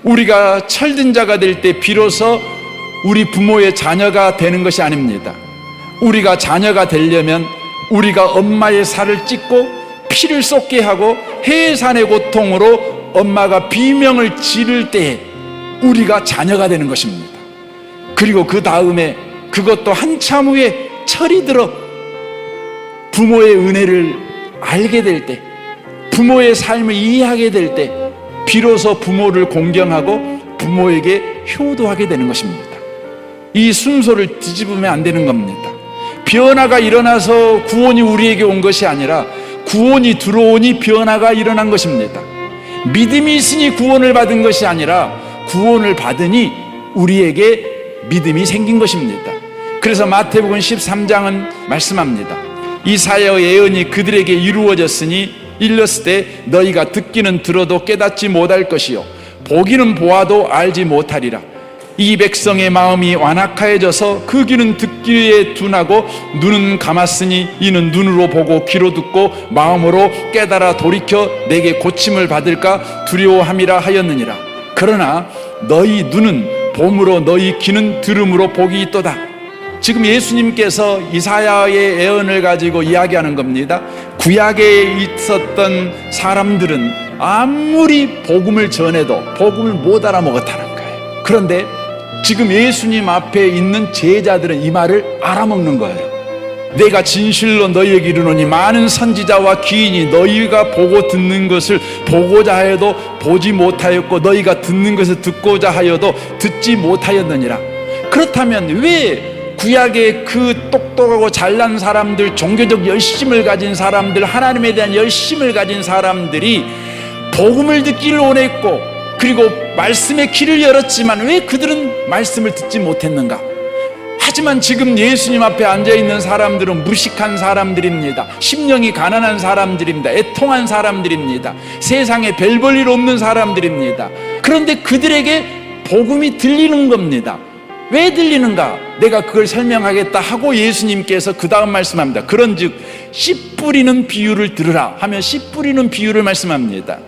우리가 철든 자가 될 때 비로소 우리 부모의 자녀가 되는 것이 아닙니다. 우리가 자녀가 되려면 우리가 엄마의 살을 찢고 피를 쏟게 하고 해산의 고통으로 엄마가 비명을 지를 때에 우리가 자녀가 되는 것입니다. 그리고 그 다음에 그것도 한참 후에 철이 들어 부모의 은혜를 알게 될 때, 부모의 삶을 이해하게 될 때 비로소 부모를 공경하고 부모에게 효도하게 되는 것입니다. 이 순서를 뒤집으면 안 되는 겁니다. 변화가 일어나서 구원이 우리에게 온 것이 아니라 구원이 들어오니 변화가 일어난 것입니다. 믿음이 있으니 구원을 받은 것이 아니라 구원을 받으니 우리에게 믿음이 생긴 것입니다. 그래서 마태복음 13장은 말씀합니다. 이사야의 예언이 그들에게 이루어졌으니 일렀을 때 너희가 듣기는 들어도 깨닫지 못할 것이요 보기는 보아도 알지 못하리라. 이 백성의 마음이 완악하여져서 그 귀는 듣기에 둔하고 눈은 감았으니 이는 눈으로 보고 귀로 듣고 마음으로 깨달아 돌이켜 내게 고침을 받을까 두려워함이라 하였느니라. 그러나 너희 눈은 봄으로 너희 귀는 들음으로 복이 있도다. 지금 예수님께서 이사야의 예언을 가지고 이야기하는 겁니다. 구약에 있었던 사람들은 아무리 복음을 전해도 복음을 못 알아먹었다는 거예요. 그런데 지금 예수님 앞에 있는 제자들은 이 말을 알아먹는 거예요. 내가 진실로 너희에게 이르노니 많은 선지자와 귀인이 너희가 보고 듣는 것을 보고자 하여도 보지 못하였고 너희가 듣는 것을 듣고자 하여도 듣지 못하였느니라. 그렇다면 왜 구약의 그 똑똑하고 잘난 사람들, 종교적 열심을 가진 사람들, 하나님에 대한 열심을 가진 사람들이 복음을 듣기를 원했고 그리고 말씀의 길을 열었지만 왜 그들은 말씀을 듣지 못했는가? 하지만 지금 예수님 앞에 앉아있는 사람들은 무식한 사람들입니다. 심령이 가난한 사람들입니다. 애통한 사람들입니다. 세상에 별 볼 일 없는 사람들입니다. 그런데 그들에게 복음이 들리는 겁니다. 왜 들리는가? 내가 그걸 설명하겠다 하고 예수님께서 그 다음 말씀합니다. 그런즉 씨 뿌리는 비유를 들으라 하며 씨 뿌리는 비유를 말씀합니다.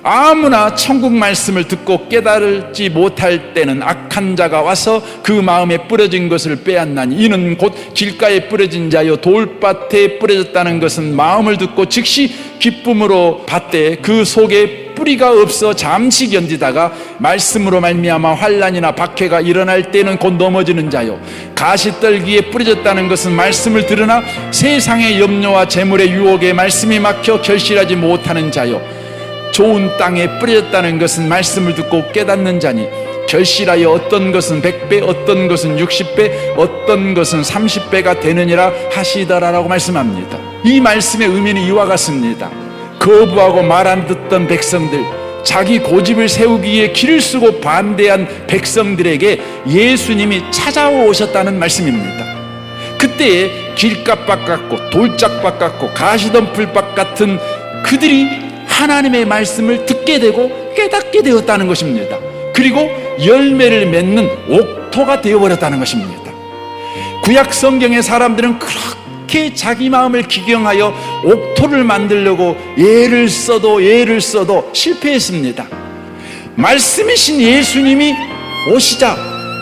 아무나 천국 말씀을 듣고 깨달지 못할 때는 악한 자가 와서 그 마음에 뿌려진 것을 빼앗나니 이는 곧 길가에 뿌려진 자요 돌밭에 뿌려졌다는 것은 마음을 듣고 즉시 기쁨으로 받되 그 속에 뿌리가 없어 잠시 견디다가 말씀으로 말미암아 환난이나 박해가 일어날 때는 곧 넘어지는 자요 가시떨기에 뿌려졌다는 것은 말씀을 들으나 세상의 염려와 재물의 유혹에 말씀이 막혀 결실하지 못하는 자요 좋은 땅에 뿌려졌다는 것은 말씀을 듣고 깨닫는 자니 결실하여 어떤 것은 100배 어떤 것은 60배 어떤 것은 30배가 되느니라 하시더라라고 말씀합니다. 이 말씀의 의미는 이와 같습니다. 거부하고 말 안 듣던 백성들, 자기 고집을 세우기 위해 길을 쓰고 반대한 백성들에게 예수님이 찾아오셨다는 말씀입니다. 그때에 길가밭 같고 돌짝밭 같고 가시덤불밭 같은 그들이 하나님의 말씀을 듣게 되고 깨닫게 되었다는 것입니다. 그리고 열매를 맺는 옥토가 되어버렸다는 것입니다. 구약 성경의 사람들은 그렇게 자기 마음을 기경하여 옥토를 만들려고 예를 써도 실패했습니다. 말씀이신 예수님이 오시자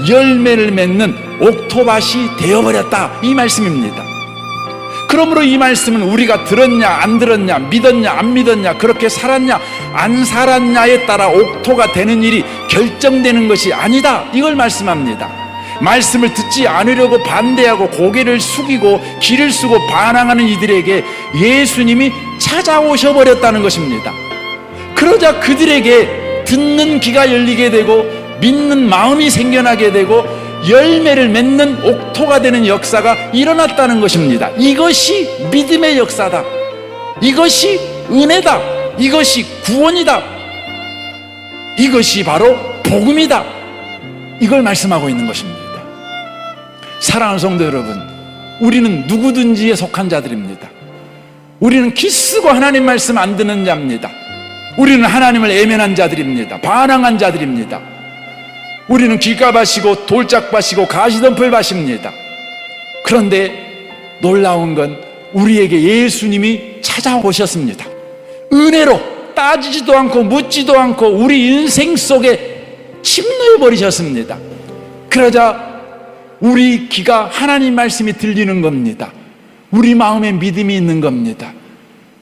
열매를 맺는 옥토밭이 되어버렸다 이 말씀입니다. 그러므로 이 말씀은 우리가 들었냐 안 들었냐 믿었냐 안 믿었냐 그렇게 살았냐 안 살았냐에 따라 옥토가 되는 일이 결정되는 것이 아니다 이걸 말씀합니다. 말씀을 듣지 않으려고 반대하고 고개를 숙이고 길을 쓰고 반항하는 이들에게 예수님이 찾아오셔버렸다는 것입니다. 그러자 그들에게 듣는 귀가 열리게 되고 믿는 마음이 생겨나게 되고 열매를 맺는 옥토가 되는 역사가 일어났다는 것입니다. 이것이 믿음의 역사다. 이것이 은혜다. 이것이 구원이다. 이것이 바로 복음이다. 이걸 말씀하고 있는 것입니다. 사랑하는 성도 여러분, 우리는 누구든지에 속한 자들입니다. 우리는 기 쓰고 하나님 말씀 안 듣는 자입니다. 우리는 하나님을 애면한 자들입니다. 반항한 자들입니다. 우리는 길가밭이고 돌짝밭이고 가시덤불밭입니다. 그런데 놀라운 건 우리에게 예수님이 찾아오셨습니다. 은혜로 따지지도 않고 묻지도 않고 우리 인생 속에 침노해 버리셨습니다. 그러자 우리 귀가 하나님 말씀이 들리는 겁니다. 우리 마음에 믿음이 있는 겁니다.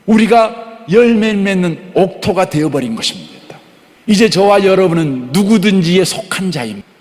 우리가 열매 맺는 옥토가 되어버린 것입니다. 이제 저와 여러분은 누구든지에 속한 자입니다.